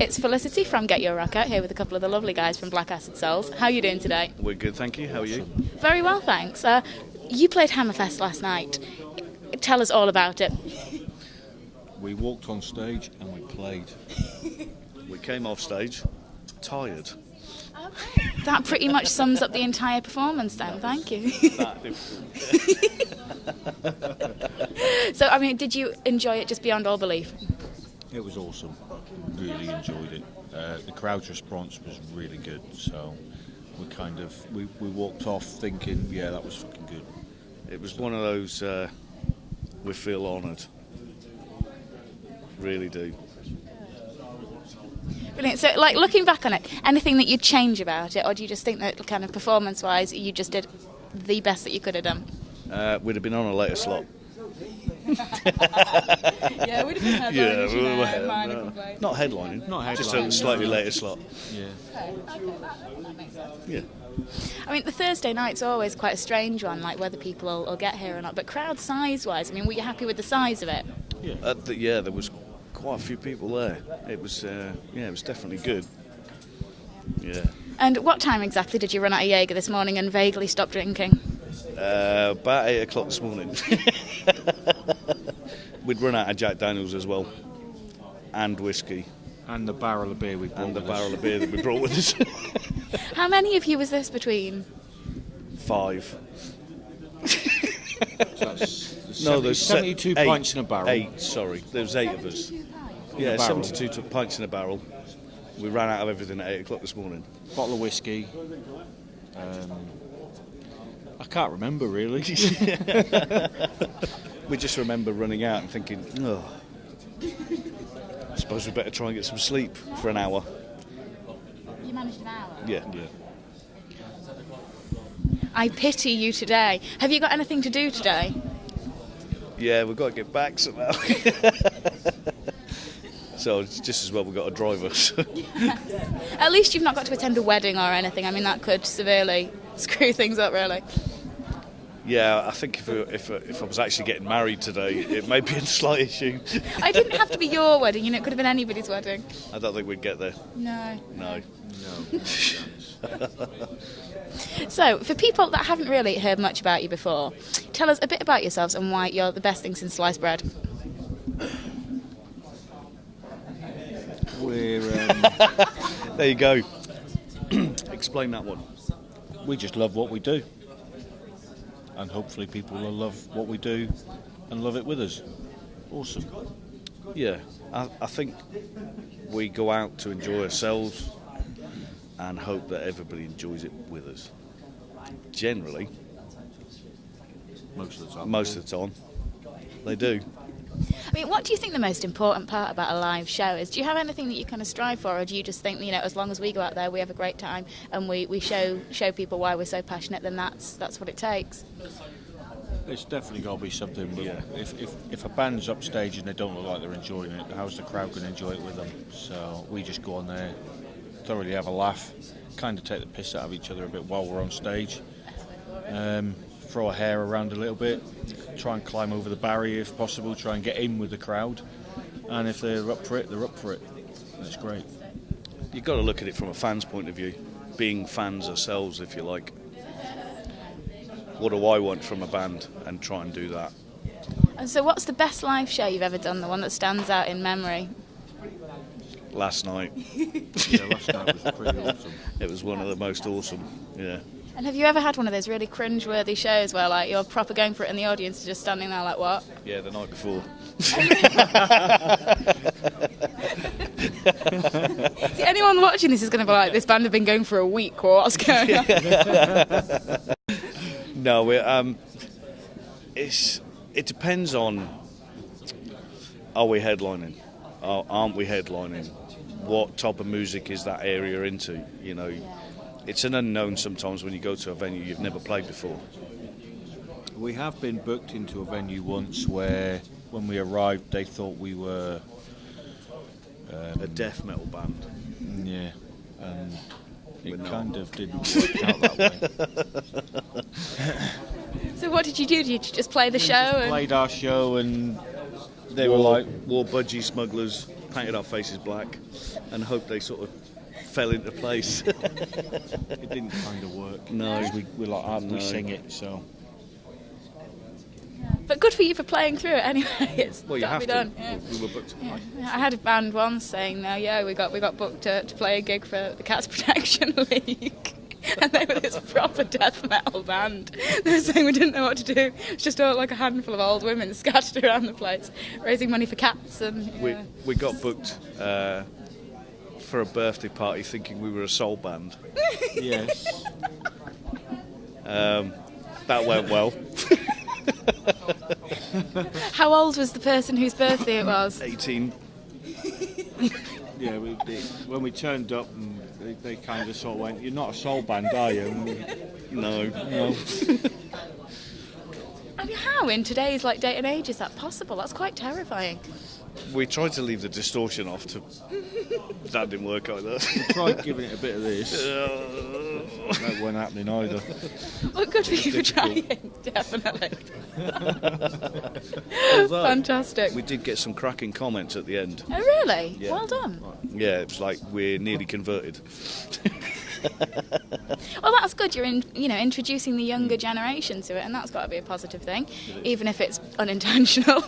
it's Felicity from GetYourRockOut here with a couple of the lovely guys from Black Acid Souls. How are you doing today? We're good, thank you. How are you? Very well, thanks. You played Hammerfest last night. Tell us all about it. We walked on stage and we played. We came off stage tired. That pretty much sums up the entire performance then, thank you. That difficult. So, I mean, did you enjoy it just beyond all belief? It was awesome. Really enjoyed it. The crowd's response was really good, so we walked off thinking, yeah, that was fucking good. It was one of those, we feel honoured. Really do. Brilliant. So, like, looking back on it, anything that you'd change about it, or do you just think that kind of performance-wise you just did the best that you could have done? We'd have been on a later slot. Yeah, we'd have been headlining. Not headlining. Just a slightly later slot. Yeah. Okay, that makes sense. Yeah. I mean, the Thursday night's always quite a strange one, like whether people will get here or not. But crowd size-wise, I mean, were you happy with the size of it? Yeah. There was quite a few people there. It was, it was definitely good. Yeah. And what time exactly did you run out of Jaeger this morning and vaguely stop drinking? About 8 o'clock this morning. We'd run out of Jack Daniels as well, and whiskey. And the barrel of beer we brought that we brought with us. How many of you was this between? 5. So there's 72 pints in a barrel. 8, sorry. There's 8 of us. Yeah, 72 pints in a barrel. We ran out of everything at 8 o'clock this morning. Bottle of whiskey. I can't remember really. We just remember running out and thinking, oh, I suppose we better try and get some sleep for an hour. You managed an hour? Yeah. I pity you today. Have you got anything to do today? Yeah, we've got to get back somehow. So it's just as well we've got a driver. At least you've not got to attend a wedding or anything. I mean, that could severely screw things up, really. Yeah, I think if I was actually getting married today, it may be a slight issue. It didn't have to be your wedding, it could have been anybody's wedding. I don't think we'd get there. No. No. So, for people that haven't really heard much about you before, tell us a bit about yourselves and why you're the best thing since sliced bread. We're There you go. Explain that one. we just love what we do. And hopefully people will love what we do and love it with us. Awesome. Yeah, I think we go out to enjoy ourselves and hope that everybody enjoys it with us. Generally, Most of the time, they do. I mean, what do you think the most important part about a live show is? Do you have anything that you kind of strive for, or do you just think, as long as we go out there, we have a great time and we show people why we're so passionate, then that's what it takes? It's definitely got to be something. But Yeah. If a band's upstage and they don't look like they're enjoying it, how's the crowd going to enjoy it with them? So we just go on there, thoroughly have a laugh, kind of take the piss out of each other a bit while we're on stage, throw our hair around a little bit, try and climb over the barrier if possible, try and get in with the crowd, and if they're up for it, they're up for it. That's great. You've got to look at it from a fan's point of view, being fans ourselves, if you like. What do I want from a band, and try and do that. And so what's the best live show you've ever done, the one that stands out in memory? Last night, Yeah, last night was pretty awesome. it was one of the most awesome, yeah. And have you ever had one of those really cringe-worthy shows where, like, you're proper going for it and the audience is just standing there like, what? Yeah, the night before. See, anyone watching this is going to be like, this band have been going for a week, or what's going on? No, it depends on, are we headlining? Aren't we headlining? What type of music is that area into? It's an unknown sometimes when you go to a venue you've never played before. We have been booked into a venue once where, when we arrived, they thought we were A death metal band. Yeah, and it But no. kind of didn't work out that way. So what did you do? Did you just play the show? Played our show, and They were like war budgie smugglers. painted our faces black, and hoped they sort of fell into place. It didn't kind of work. No. We like we sing it, so. But good for you for playing through it anyway. It's Well, you got have to to. be done. Yeah. We were booked. Yeah. I had a band once saying, "No, yeah, we got booked to play a gig for the Cats Protection League." And they were this proper death metal band. They were saying we didn't know what to do. It's just like a handful of old women scattered around the place, raising money for cats. And We got booked for a birthday party thinking we were a soul band. Yes. That went well. How old was the person whose birthday it was? 18. Yeah, when we turned up, and they kind of sort of went, "You're not a soul band, are you?" And No. I mean, how in today's day and age is that possible? That's quite terrifying. We tried to leave the distortion off. That didn't work either. tried giving it a bit of this. That wasn't happening either. Well, good for you for trying, definitely. Although, Fantastic. we did get some cracking comments at the end. Oh, really? Yeah. Well done. Yeah, it was like we're nearly converted. Well, that's good. You're introducing the younger generation to it, and that's got to be a positive thing, even if it's unintentional.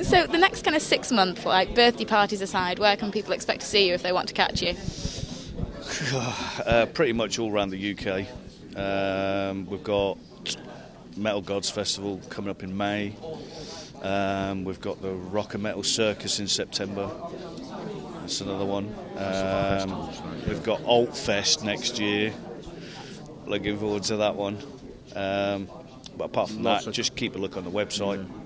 So the next kind of 6 month, birthday parties aside, where can people expect to see you if they want to catch you? Pretty much all around the UK. We've got Metal Gods Festival coming up in May. We've got the Rock and Metal Circus in September. That's another one. We've got Alt Fest next year. Looking forward to that one. But apart from that, just keep a look on the website. Yeah.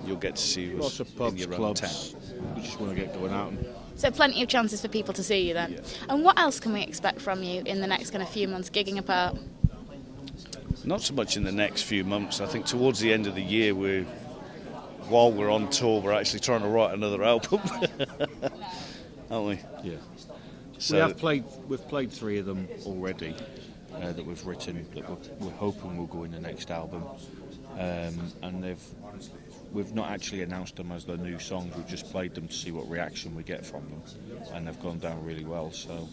You'll get to see us Lots of pubs, in your own clubs. town. We just want to get going out. So plenty of chances for people to see you then. Yeah. And what else can we expect from you in the next kind of few months gigging apart? Not so much in the next few months. I think towards the end of the year, while we're on tour, we're actually trying to write another album, aren't we? Yeah. So We've played 3 of them already that we've written that we're hoping will go in the next album, and we've not actually announced them as the new songs. We've just played them to see what reaction we get from them, and they've gone down really well. So,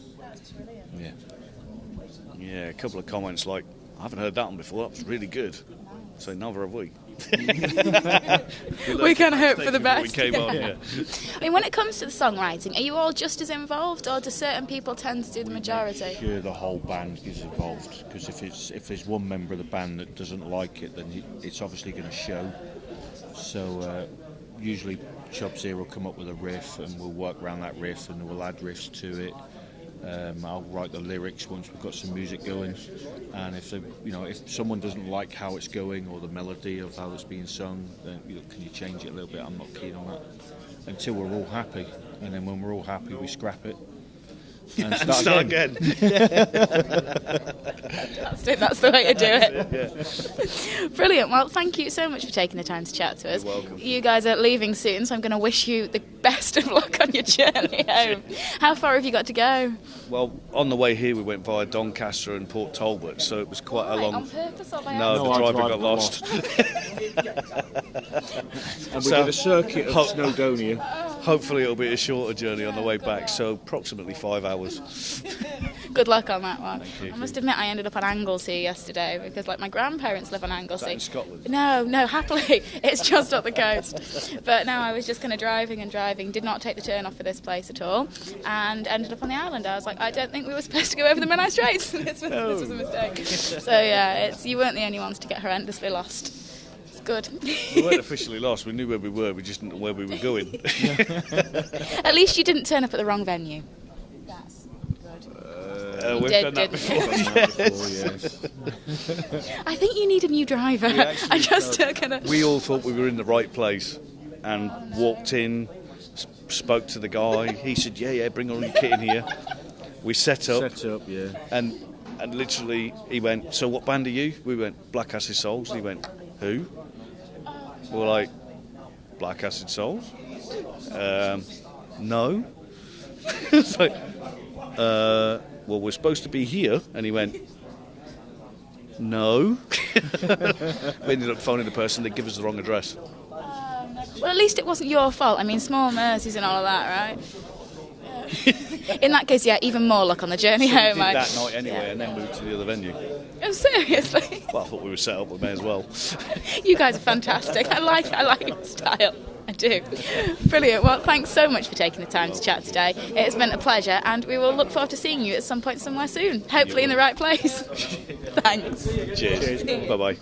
yeah, a couple of comments like, "I haven't heard that one before. That was really good." So neither have we. We can hope for the best. We came on, yeah. I mean, when it comes to the songwriting, are you all just as involved, or do certain people tend to do the majority? Sure, the whole band is involved, because if there's one member of the band that doesn't like it, then it's obviously going to show. So usually Chubb's here will come up with a riff, and we'll work around that riff, and we'll add riffs to it. I'll write the lyrics once we've got some music going, and if someone doesn't like how it's going or the melody of how it's being sung, then can you change it a little bit? I'm not keen on that until we're all happy, and then when we're all happy, we scrap it and start again. That's the way to do it. Brilliant. Well, thank you so much for taking the time to chat to us. You're welcome. You guys are leaving soon, so I'm going to wish you the best of luck on your journey home. How far have you got to go? Well, on the way here, we went via Doncaster and Port Talbot, so it was quite a long. On purpose or by No, the our driver driver got lost. And we did a circuit of Snowdonia. Hopefully, it'll be a shorter journey on the way back, so approximately 5 hours. Good luck on that one. Thank you. I must admit, I ended up on Anglesey yesterday because, my grandparents live on Is that Anglesey. in Scotland? No, happily, it's just up the coast. But no, I was just kind of driving, did not take the turn off for this place at all, and ended up on the island. I was like, I don't think we were supposed to go over the Menai Straits. This was a mistake. So yeah, you weren't the only ones to get horrendously lost. It's good. We weren't officially lost. We knew where we were. We just didn't know where we were going. At least you didn't turn up at the wrong venue. That's good. We've did, done that didn't before. Yes. I think you need a new driver. I just kind of. We all thought we were in the right place and walked in, spoke to the guy. He said, yeah, bring all your kit in here. We set up, Yeah. and literally he went, so what band are you? We went, Black Acid Souls. And he went, who? We were like, Black Acid Souls? No. It's like, well, we're supposed to be here. And he went, no. We ended up phoning the person. They give us the wrong address. Well, at least it wasn't your fault. I mean, small mercies and all of that, right? In that case, yeah, even more luck on the journey home. We did that night anyway, and then moved to the other venue. Oh, seriously? Well, I thought we were set up, we may as well. You guys are fantastic. I like your style. I do. Brilliant. Well, thanks so much for taking the time to chat today. It's been a pleasure, and we will look forward to seeing you at some point somewhere soon. Hopefully in the right place. Thanks. Cheers. Bye-bye.